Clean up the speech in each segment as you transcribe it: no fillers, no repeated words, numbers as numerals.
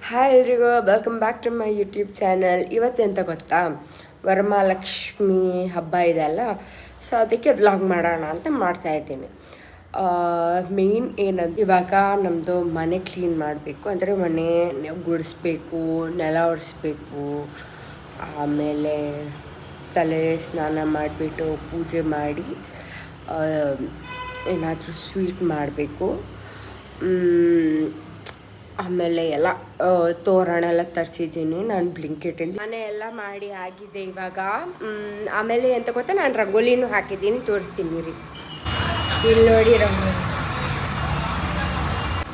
Hi ಎಲ್ರಿಗೂ welcome back to my YouTube channel. ಇವತ್ತೆಂತ ಗೊತ್ತಾ, ವರಮಹಾಲಕ್ಷ್ಮಿ ಹಬ್ಬ ಇದೆ ಅಲ್ಲ, ಸೊ ಅದಕ್ಕೆ ವ್ಲಾಗ್ ಮಾಡೋಣ ಅಂತ ಮಾಡ್ತಾಯಿದ್ದೀನಿ. ಮೇಯ್ನ್ ಏನಂತ ಇವಾಗ ನಮ್ಮದು ಮನೆ ಕ್ಲೀನ್ ಮಾಡಬೇಕು, ಅಂದರೆ ಮನೆ ಗುಡಿಸ್ಬೇಕು, ನೆಲ ಒರೆಸ್ಬೇಕು, ಆಮೇಲೆ ತಲೆ ಸ್ನಾನ ಮಾಡಿಬಿಟ್ಟು ಪೂಜೆ ಮಾಡಿ ಏನಾದರೂ ಸ್ವೀಟ್ ಮಾಡಬೇಕು. ಆಮೇಲೆ ಎಲ್ಲ ತೋರಣ ಎಲ್ಲ ತರಿಸಿದ್ದೀನಿ ನಾನು ಬ್ಲಿಂಕಿಟಿಂದ. ಮನೆ ಎಲ್ಲ ಮಾಡಿ ಆಗಿದೆ ಇವಾಗ. ಆಮೇಲೆ ಎಂತ ಗೊತ್ತಾ, ನಾನು ರಂಗೋಲಿನೂ ಹಾಕಿದ್ದೀನಿ, ತೋರಿಸ್ತೀನಿ ರೀ. ಇಲ್ಲಿ ನೋಡಿ ರಂಗೋಲಿ.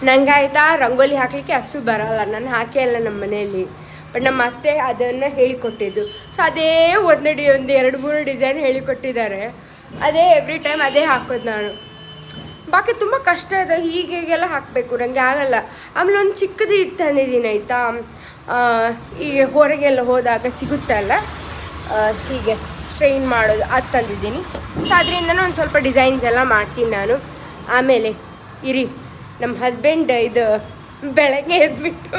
ನಂಗೆ ಆಯಿತಾ ರಂಗೋಲಿ ಹಾಕಲಿಕ್ಕೆ ಅಷ್ಟು ಬರಲ್ಲ, ನಾನು ಹಾಕೇ ಅಲ್ಲ ನಮ್ಮ ಮನೆಯಲ್ಲಿ. ಬಟ್ ನಮ್ಮ ಅತ್ತೆ ಅದನ್ನು ಹೇಳಿಕೊಟ್ಟಿದ್ದು. ಸೊ ಅದೇ ಒಂದು 2-3 ಡಿಸೈನ್ ಹೇಳಿಕೊಟ್ಟಿದ್ದಾರೆ. ಅದೇ ಎವ್ರಿ ಟೈಮ್ ಅದೇ ಹಾಕೋದು ನಾನು. ಬಾಕಿ ತುಂಬ ಕಷ್ಟ ಇದೆ, ಹೀಗೆಲ್ಲ ಹಾಕಬೇಕು, ನನಗೆ ಆಗಲ್ಲ. ಆಮೇಲೆ ಒಂದು ಚಿಕ್ಕದು ಇದು ತಂದಿದ್ದೀನಿ ಆಯಿತಾ, ಈಗ ಹೊರಗೆಲ್ಲ ಹೋದಾಗ ಸಿಗುತ್ತಲ್ಲ ಹೀಗೆ ಸ್ಟ್ರೈನ್ ಮಾಡೋದು, ಅದು ತಂದಿದ್ದೀನಿ. ಸೊ ಅದರಿಂದನೂ ಒಂದು ಸ್ವಲ್ಪ ಡಿಸೈನ್ಸ್ ಎಲ್ಲ ಮಾಡ್ತೀನಿ ನಾನು. ಆಮೇಲೆ ಇರಿ, ನಮ್ಮ ಹಸ್ಬೆಂಡ್ ಇದು ಬೆಳಗ್ಗೆ ಎದ್ಬಿಟ್ಟು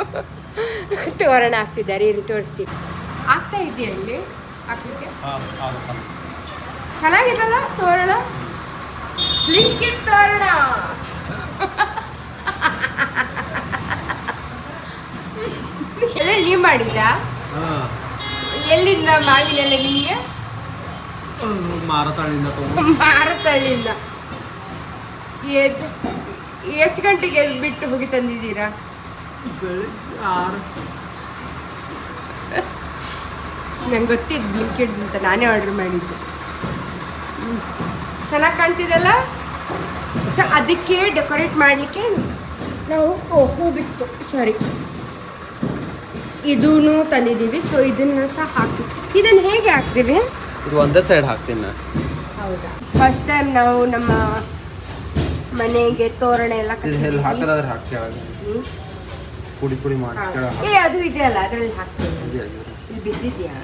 ತೋರಣ ಹಾಕ್ತಿದ್ದಾರೆ, ಇರಿ ತೋರಿಸ್ತೀನಿ. ಆಗ್ತಾ ಇದೆಯಾ ಇಲ್ಲಿ ಹಾಕ್ಲಿಕ್ಕೆ? ಚೆನ್ನಾಗಿದಲ್ಲ ತೋರಣ, ಬ್ಲಿಂಕಿಟ್ ತೋರಣ. ಎಲ್ಲ ನೀವು ಮಾಡಿದ್ದ? ಎಲ್ಲಿಂದ ಮಾಡಿದಲ್ಲ ನಿಮಗೆ? ಮಾರತಳ್ಳಿಂದ. ಎಷ್ಟು ಗಂಟೆಗೆ ಬಿಟ್ಟು ಹೋಗಿ ತಂದಿದ್ದೀರಾ? ನಂಗೆ ಗೊತ್ತಿದ್ದು ಬ್ಲಿಂಕಿಟ್ ಅಂತ, ನಾನೇ ಆರ್ಡರ್ ಮಾಡಿದ್ದು. ಚೆನ್ನಾಗಿ ಕಾಣ್ತಿದ್ದಲ್ಲ. ಸೊ ಅದಕ್ಕೆ ಡೆಕೋರೇಟ್ ಮಾಡಲಿಕ್ಕೆ ನಾವು ಹೂ ಬಿತ್ತು, ಸಾರಿ ಇದೂ ತಂದಿದ್ದೀವಿ. ಸೊ ಇದನ್ನು ಸಹ ಹಾಕ್ತೀವಿ. ಇದನ್ನು ಹೇಗೆ ಹಾಕ್ತೀವಿ? ಇದು ಒಂದೇ ಸೈಡ್ ಹಾಕ್ತೀನಿ ನಾನು. ಹೌದಾ, ಫಸ್ಟ್ ಟೈಮ್ ನಾವು ನಮ್ಮ ಮನೆಗೆ ತೋರಣ ಎಲ್ಲ ಹಾಕೋದಾದ್ರೆ ಹಾಕ್ತೇವೆ, ಪುಡಿ ಪುಡಿ ಮಾಡಿ. ಅದು ಇದೆಯಲ್ಲ ಅದರಲ್ಲಿ ಹಾಕ್ತೀವಿ. ಇಲ್ಲಿ ಬಿದ್ದಿದೆಯಾ?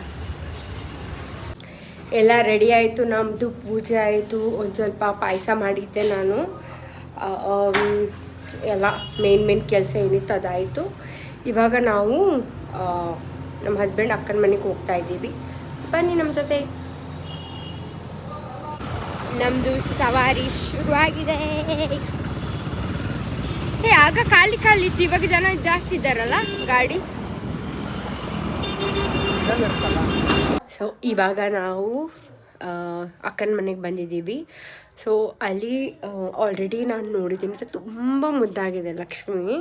ಎಲ್ಲ ರೆಡಿ ಆಯಿತು, ನಮ್ಮದು ಪೂಜೆ ಆಯಿತು. ಒಂದು ಸ್ವಲ್ಪ ಪಾಯಸ ಮಾಡಿದ್ದೆ ನಾನು. ಎಲ್ಲ ಮೇನ್ ಕೆಲಸ ಏನಿತ್ತು ಅದಾಯಿತು. ಇವಾಗ ನಾವು ನಮ್ಮ ಹಸ್ಬೆಂಡ್ ಅಕ್ಕನ ಮನೆಗೆ ಹೋಗ್ತಾ ಇದ್ದೀವಿ. ಬನ್ನಿ ನಮ್ಮ ಜೊತೆ. ನಮ್ಮದು ಸವಾರಿ ಶುರುವಾಗಿದೆ. ಆಗ ಖಾಲಿತ್ತು, ಇವಾಗ ಜನ ಜಾಸ್ತಿ ಇದ್ದಾರಲ್ಲ ಗಾಡಿ. ಸೊ ಇವಾಗ ನಾವು ಅಕ್ಕನ ಮನೆಗೆ ಬಂದಿದ್ದೀವಿ. ಸೊ ಅಲ್ಲಿ ಆಲ್ರೆಡಿ ನಾನು ನೋಡಿದ್ದೀನಿ. ಸೊ ತುಂಬ ಮುದ್ದಾಗಿದೆ ಲಕ್ಷ್ಮಿ,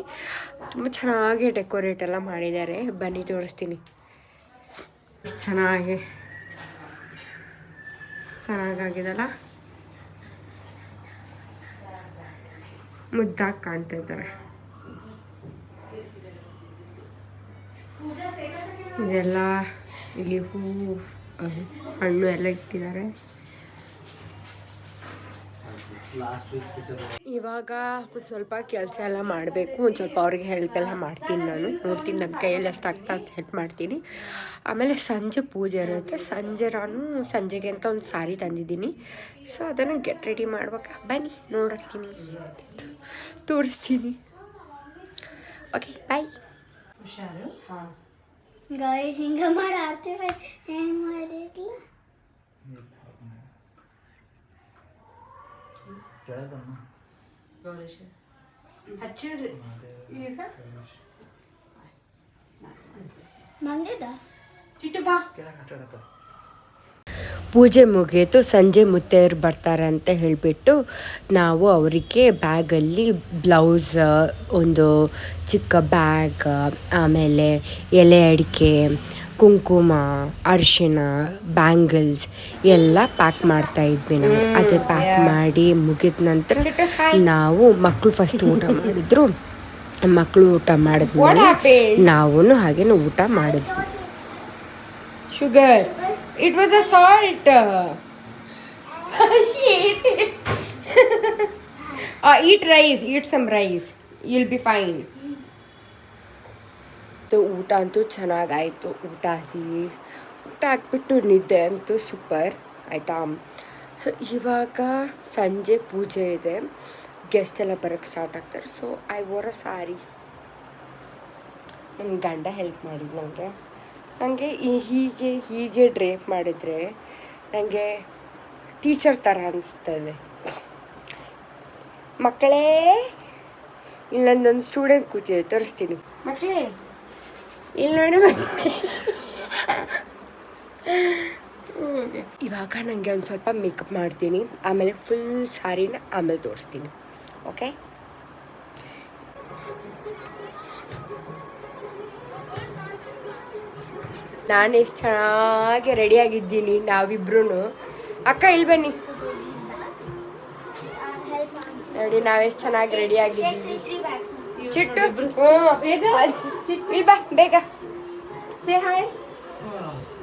ತುಂಬ ಚೆನ್ನಾಗಿ ಡೆಕೋರೇಟ್ ಎಲ್ಲ ಮಾಡಿದ್ದಾರೆ. ಬನ್ನಿ ತೋರಿಸ್ತೀನಿ. ಎಷ್ಟು ಚೆನ್ನಾಗಾಗಿದೆಲ್ಲ, ಮುದ್ದಾಗಿ ಕಾಣ್ತಾ ಇದ್ದಾರೆ. ಇದೆಲ್ಲ ಇಲ್ಲಿ ಹೂವು ಹಣ್ಣು ಎಲ್ಲ ಇಟ್ಟಿದ್ದಾರೆ. ಇವಾಗ ಸ್ವಲ್ಪ ಕೆಲಸ ಎಲ್ಲ ಮಾಡಬೇಕು. ಒಂದು ಸ್ವಲ್ಪ ಅವ್ರಿಗೆ ಹೆಲ್ಪ್ ಎಲ್ಲ ಮಾಡ್ತೀನಿ ನಾನು. ನೋಡ್ತೀನಿ ನನ್ನ ಕೈಯಲ್ಲಿ ಎಷ್ಟು ಆಗ್ತಾ ಹೆಲ್ಪ್ ಮಾಡ್ತೀನಿ. ಆಮೇಲೆ ಸಂಜೆ ಪೂಜೆ ಇರುತ್ತೆ. ಸಂಜೆಗೆ ಅಂತ ಒಂದು ಸಾರಿ ತಂದಿದ್ದೀನಿ. ಸೊ ಅದನ್ನು ಗೆಟ್ ರೆಡಿ ಮಾಡ್ಬೇಕಾ. ಬನ್ನಿ ನೋಡ್ತೀನಿ, ತೋರಿಸ್ತೀನಿ. Okay bye. ಹುಷಾರು. ಹಾಂ ಗೈಸ್, ಹಿಂಗೆ ಮಾಡಿ ಆಡ್ತೇವೆ. ಹೆಂಗೆ ಮಾಡಿದ್ಲ ಪೂಜೆ ಮುಗಿಯಿತು. ಸಂಜೆ ಮುತ್ತೈರು ಬರ್ತಾರೆ ಅಂತ ಹೇಳಿಬಿಟ್ಟು ನಾವು ಅವರಿಗೆ ಬ್ಯಾಗಲ್ಲಿ ಬ್ಲೌಸ್, ಒಂದು ಚಿಕ್ಕ ಬ್ಯಾಗ್, ಆಮೇಲೆ ಎಲೆ ಅಡಿಕೆ, ಕುಂಕುಮ, ಅರಿಶಿನ, ಬ್ಯಾಂಗಲ್ಸ್ ಎಲ್ಲ ಪ್ಯಾಕ್ ಮಾಡ್ತಾ ಇದ್ವಿ ನಾವು. ಅದೇ ಪ್ಯಾಕ್ ಮಾಡಿ ಮುಗಿದ ನಂತರ ನಾವು ಮಕ್ಕಳು ಫಸ್ಟ್ ಊಟ ಮಾಡಿದ್ರು. ಮಕ್ಕಳು ಊಟ ಮಾಡಿದ್ಮೇಲೆ ನಾವು ಹಾಗೇನು ಊಟ ಮಾಡಿದ್ವಿ. Sugar, it was a salt. Eat rice, eat some rice, you'll be fine. ಊಟ ಅಂತೂ ಚೆನ್ನಾಗಾಯಿತು. ಊಟ ಹಾಕ್ಬಿಟ್ಟು ನಿದ್ದೆ ಅಂತೂ ಸೂಪರ್ ಆಯಿತಾ. ಇವಾಗ ಸಂಜೆ ಪೂಜೆ ಇದೆ, ಗೆಸ್ಟ್ ಎಲ್ಲ ಬರೋಕ್ಕೆ ಸ್ಟಾರ್ಟ್ ಆಗ್ತಾರೆ. ಸೊ ಐ ವೋರ್ ಅ ಸಾರಿ. ನನ್ನ ಗಂಡ ಹೆಲ್ಪ್ ಮಾಡಿದ್ದು ನನಗೆ ಹೀಗೆ ಡ್ರೇಪ್ ಮಾಡಿದರೆ ನನಗೆ ಟೀಚರ್ ಥರ ಅನಿಸ್ತದೆ. ಮಕ್ಕಳೇ, ಇಲ್ಲೊಂದೊಂದು ಸ್ಟೂಡೆಂಟ್ ಕೂತಿದೆ, ತೋರಿಸ್ತೀನಿ. ಮಕ್ಕಳೇ ಇಲ್ಲಿ ನೋಡಿ. ಇವಾಗ ನನಗೆ ಒಂದು ಸ್ವಲ್ಪ ಮೇಕಪ್ ಮಾಡ್ತೀನಿ, ಆಮೇಲೆ ಫುಲ್ ಸ್ಯಾರಿನ ಆಮೇಲೆ ತೋರಿಸ್ತೀನಿ. ಓಕೆ, ನಾನು ಎಷ್ಟು ಚೆನ್ನಾಗಿ ರೆಡಿಯಾಗಿದ್ದೀನಿ. ನಾವಿಬ್ರು ಅಕ್ಕ ಇಲ್ಲಿ ಬನ್ನಿ ನೋಡಿ, ನಾವೆಷ್ಟು ಚೆನ್ನಾಗಿ ರೆಡಿಯಾಗಿದ್ದೀವಿ. ಚಿಟ್ಟು ಇಲ್ಲಿ ಬಾ ಬೇಗ.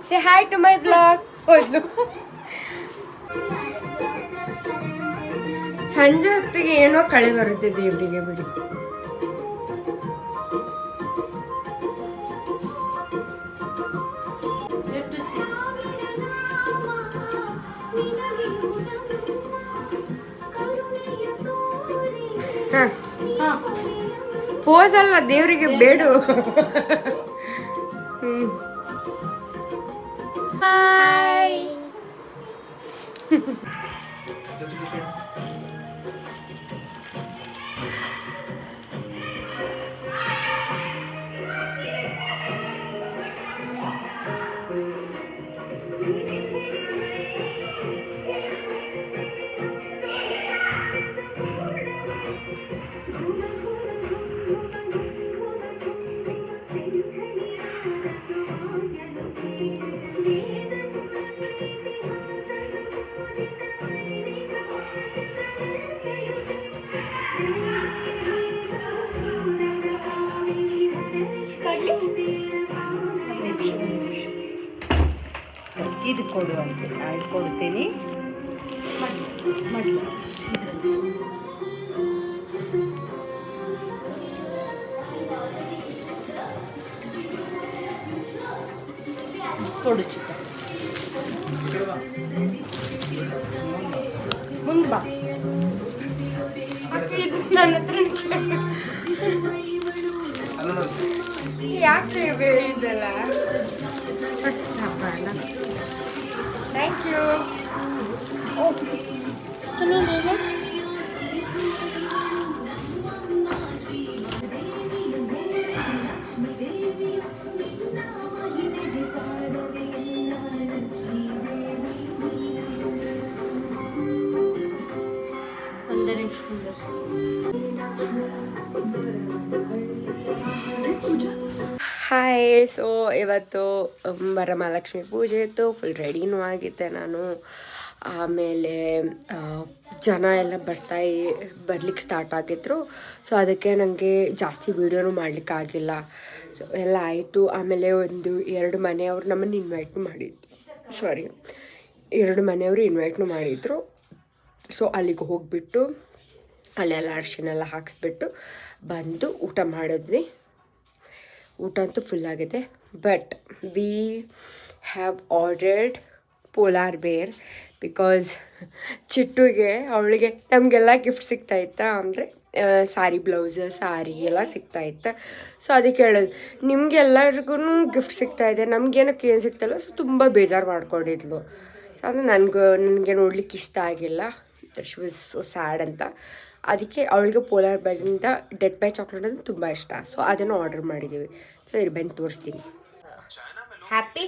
Say hi to my blog. ಹೋದ್ಲು. ಸಂಜೆ ಹೊತ್ತಿಗೆ ಏನೋ ಕಳೆ ಬರುತ್ತೆ ದೇವರಿಗೆ, ಬಿಡಿ. ಹೋಸಲ್ಲ ದೇವರಿಗೆ ಬೇಡು. ಹಾಯ್. ಇದು ಕೊಡು ಅಂತ ನಾನು ಕೊಡ್ತೀನಿ. ಕೊಡು ಚಿಕ್ಕ, ಮುಂದೆ ಬಾ. ಇದು ನನ್ನ ಹತ್ರ ಯಾಕೆ ಇದೆಲ್ಲ ಫಸ್ಟ್ ಹಾಕೋಣ. Thank you. Can you leave it? Hi. So ಇವತ್ತು ವರಮಹಾಲಕ್ಷ್ಮಿ ಪೂಜೆ ಇತ್ತು, ಫುಲ್ ರೆಡಿನೂ ಆಗಿದ್ದೆ ನಾನು. ಆಮೇಲೆ ಜನ ಎಲ್ಲ ಬರ್ಲಿಕ್ಕೆ ಸ್ಟಾರ್ಟ್ ಆಗಿದ್ರು. ಸೊ ಅದಕ್ಕೆ ನನಗೆ ಜಾಸ್ತಿ ವೀಡಿಯೋನೂ ಮಾಡಲಿಕ್ಕಾಗಿಲ್ಲ. ಸೊ ಎಲ್ಲ ಆಯಿತು. ಆಮೇಲೆ 2 ಮನೆಯವರು ನಮ್ಮನ್ನು ಇನ್ವೈಟ್ನೂ ಮಾಡಿದ್ರು. ಸೊ ಅಲ್ಲಿಗೆ ಹೋಗಿಬಿಟ್ಟು ಅಲ್ಲೆಲ್ಲ ಅರಿಶಿನ ಎಲ್ಲ ಹಾಕಿಸ್ಬಿಟ್ಟು ಬಂದು ಊಟ ಮಾಡಿದ್ವಿ. ಊಟ ಅಂತೂ ಫುಲ್ ಆಗಿದೆ. But we have ordered polar ಬೇರ್ ಬಿಕಾಸ್ ಚಿಟ್ಟುಗೆ ಅವಳಿಗೆ ನಮಗೆಲ್ಲ ಗಿಫ್ಟ್ ಸಿಗ್ತಾಯಿತ್ತಾ, ಅಂದರೆ ಸಾರಿ ಬ್ಲೌಸ್ ಸಾರಿ ಎಲ್ಲ ಸಿಗ್ತಾಯಿತ್ತು. ಸೊ ಅದಕ್ಕೆ ಹೇಳೋದು, ನಿಮಗೆಲ್ಲರಿಗೂ ಗಿಫ್ಟ್ ಸಿಗ್ತಾಯಿದೆ, ನಮಗೇನಕ್ಕೆ ಏನು ಸಿಗ್ತಾಯಿಲ್ಲ. ಸೊ ತುಂಬ ಬೇಜಾರು ಮಾಡ್ಕೊಂಡಿದ್ಲು. ಅಂದರೆ ನನಗೆ ನೋಡ್ಲಿಕ್ಕೆ ಇಷ್ಟ ಆಗಿಲ್ಲ. ಶಿ ವಾಸ್ ಸೊ ಸ್ಯಾಡ್ ಅಂತ. ಅದಕ್ಕೆ ಅವಳಿಗೆ ಪೋಲಾರ್ ಬೇರಿಂದ ಡೆತ್ ಬೈ ಚಾಕ್ಲೇಟ್ ಅಂದರೆ ತುಂಬ ಇಷ್ಟ. ಸೊ ಅದನ್ನು ಆರ್ಡರ್ ಮಾಡಿದ್ದೀವಿ. ಸೊ ಇದ್ರ ಬಂದು ತೋರಿಸ್ತೀನಿ. ಹ್ಯಾಪಿ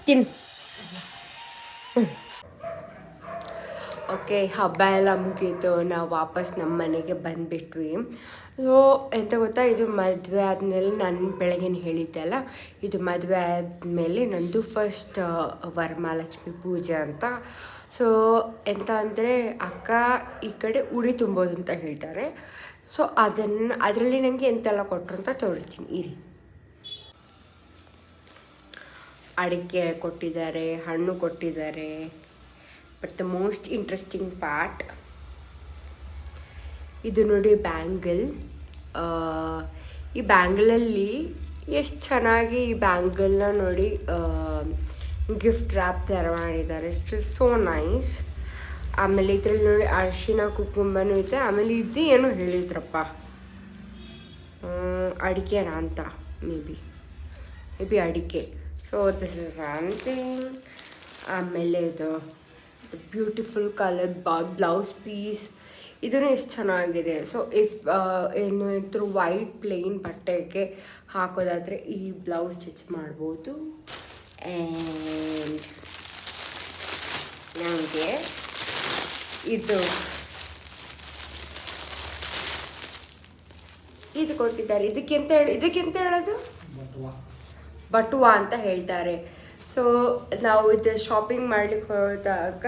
ತಿನ್. ಓಕೆ, ಹಬ್ಬ ಎಲ್ಲ ಮುಗೀತು. ನಾವು ವಾಪಸ್ ನಮ್ಮ ಮನೆಗೆ ಬಂದುಬಿಟ್ವಿ. ಸೊ ಎಂತ ಗೊತ್ತಾ, ಇದು ಮದುವೆ ಆದಮೇಲೆ ನಾನು ಬೆಳಗ್ಗೆನೇ ಹೇಳಿದ್ದೆ ಅಲ್ಲ, ಇದು ಮದುವೆ ಆದಮೇಲೆ ನಂದು ಫಸ್ಟ್ ವರಮಹಾಲಕ್ಷ್ಮಿ ಪೂಜೆ ಅಂತ. ಸೊ ಎಂತ ಅಂದರೆ ಅಕ್ಕ ಈ ಕಡೆ ಉಡಿ ತುಂಬೋದು ಅಂತ ಹೇಳ್ತಾರೆ. ಸೊ ಅದರಲ್ಲಿ ನನಗೆ ಎಂತೆಲ್ಲ ಕೊಟ್ಟರು ಅಂತ ತೋರಿಸ್ತೀನಿ ಇರಿ. ಅಡಿಕೆ ಕೊಟ್ಟಿದ್ದಾರೆ, ಹಣ್ಣು ಕೊಟ್ಟಿದ್ದಾರೆ. But the most interesting part ಇದು ನೋಡಿ, ಬ್ಯಾಂಗಲ್. ಈ ಬ್ಯಾಂಗಲಲ್ಲಿ ಎಷ್ಟು ಚೆನ್ನಾಗಿ ಈ ಬ್ಯಾಂಗಲ್ನ ನೋಡಿ ಗಿಫ್ಟ್ ರ್ಯಾಪ್ ಥರ ಮಾಡಿದ್ದಾರೆ. It is so nice. ಆಮೇಲೆ ಇದರಲ್ಲಿ ನೋಡಿ ಅರಿಶಿನ ಕುಂಕುಮನೂ ಇದೆ. ಆಮೇಲೆ ಇದು ಏನೋ ಹೇಳಿದ್ರಪ್ಪ, ಅಡಿಕೆನಾ ಅಂತ ಮೇ ಬಿ ಅಡಿಕೆ. So this is one thing. ಆಮೇಲೆ ಇದು ಬ್ಯೂಟಿಫುಲ್ ಕಲರ್ ಬ್ಲೌಸ್ ಪೀಸ್, ಇದೂ ಎಷ್ಟು ಚೆನ್ನಾಗಿದೆ. ಸೊ ಇಫ್ ಏನು ಇದ್ರ ವೈಟ್ ಪ್ಲೇನ್ ಬಟ್ಟೆಗೆ ಹಾಕೋದಾದರೆ ಈ ಬ್ಲೌಸ್ ಸ್ಟಿಚ್ ಮಾಡ್ಬೋದು. ಆ್ಯಂಡ್ ನನಗೆ ಇದು ಕೊಟ್ಟಿದ್ದಾರೆ. ಇದಕ್ಕೆಂತ ಹೇಳೋದು ಬಟುವಾ ಅಂತ ಹೇಳ್ತಾರೆ. ಸೊ ನಾವು ಇದು ಶಾಪಿಂಗ್ ಮಾಡ್ಲಿಕ್ಕೆ ಹೋದಾಗ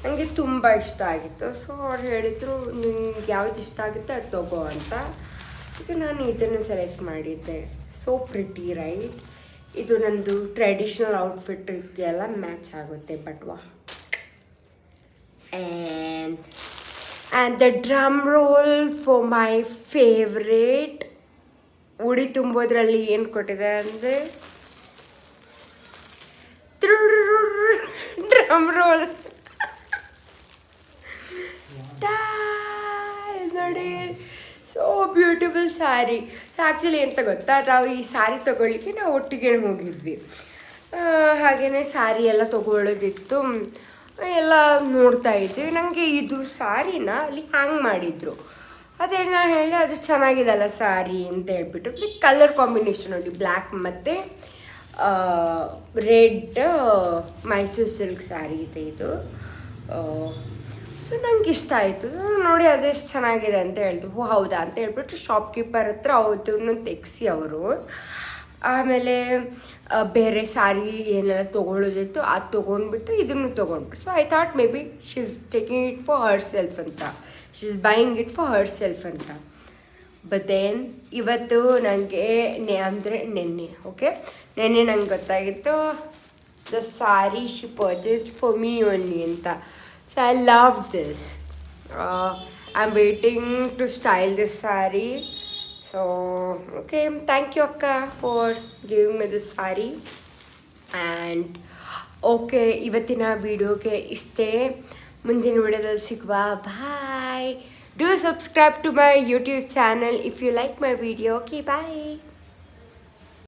ನನಗೆ ತುಂಬ ಇಷ್ಟ ಆಗಿತ್ತು. ಸೊ ಅವ್ರು ಹೇಳಿದರು ನಿಂಗೆ ಯಾವ್ದು ಇಷ್ಟ ಆಗುತ್ತೆ ಅದು ತಗೋ ಅಂತ. ಈಗ ನಾನು ಇದನ್ನು ಸೆಲೆಕ್ಟ್ ಮಾಡಿದ್ದೆ. So pretty right. ಇದು ನಂದು ಟ್ರೆಡಿಷ್ನಲ್ ಔಟ್ಫಿಟ್ಟಿಗೆಲ್ಲ ಮ್ಯಾಚ್ ಆಗುತ್ತೆ ಬಟುವಾ. And the drum roll for my favourite. ಉಡಿ ತುಂಬೋದ್ರಲ್ಲಿ ಏನು ಕೊಟ್ಟಿದ್ದಾರೆ ಅಂದರೆ ಡ್ರಮ್ ರೋಲ್. ನೋಡಿ, so beautiful sari. So actually ಎಂತ ಗೊತ್ತಾ, ನಾವು ಈ ಸ್ಯಾರಿ ತೊಗೊಳ್ಳಿಕ್ಕೆ ನಾವು ಒಟ್ಟಿಗೆ ಹೋಗಿದ್ವಿ. ಹಾಗೆಯೇ ಸ್ಯಾರಿ ಎಲ್ಲ ತೊಗೊಳ್ಳೋದಿತ್ತು, ಎಲ್ಲ ನೋಡ್ತಾ ಇದ್ವಿ. ನನಗೆ ಇದು ಸ್ಯಾರಿನ ಅಲ್ಲಿ ಹ್ಯಾಂಗ್ ಮಾಡಿದರು. ಅದೇ ನಾನು ಹೇಳಿದೆ ಅದು ಚೆನ್ನಾಗಿದೆಲ್ಲ ಸ್ಯಾರಿ ಅಂತ ಹೇಳ್ಬಿಟ್ಟು. ಕಲರ್ ಕಾಂಬಿನೇಷನ್ ನೋಡಿ, ಬ್ಲ್ಯಾಕ್ ಮತ್ತು ರೆಡ್ ಮೈಸೂರು ಸಿಲ್ಕ್ ಸ್ಯಾರಿ ಇದೆ ಇದು. ಸೊ ನಂಗೆ ಇಷ್ಟ ಆಯಿತು ನೋಡಿ, ಅದೆಷ್ಟು ಚೆನ್ನಾಗಿದೆ ಅಂತ ಹೇಳಿದ್ರು. ಓ ಹೌದಾ ಅಂತ ಹೇಳ್ಬಿಟ್ಟು ಶಾಪ್ಕೀಪರ್ ಹತ್ರ ಅವತ್ತನ್ನು ತೆಗ್ಸಿ ಅವರು. ಆಮೇಲೆ ಬೇರೆ ಸ್ಯಾರಿ ಏನೆಲ್ಲ ತೊಗೊಳ್ಳೋದಿತ್ತು ಅದು ತೊಗೊಂಡ್ಬಿಟ್ಟು ಇದನ್ನು ತೊಗೊಂಡ್ಬಿಟ್ಟು. So I thought maybe she is taking it for herself ಅಂತ, she is buying it for herself ಅಂತ. ಬಟ್ ದೆನ್ ಇವತ್ತು ನನಗೆ ನೆನ್ನೆ ನಂಗೆ ಗೊತ್ತಾಗಿತ್ತು the sari she purchased for me only ಅಂತ. So I love this. I am waiting to style this sari. So okay, thank you ಅಕ್ಕ for giving me this sari. And okay, ಇವತ್ತಿನ ವಿಡಿಯೋಗೆ ಇಷ್ಟೇ. ಮುಂದಿನ ವಿಡಿಯೋದಲ್ಲಿ ಸಿಗುವ. ಬಾಯ್. Do subscribe to my YouTube channel if you like my video. Okay, bye.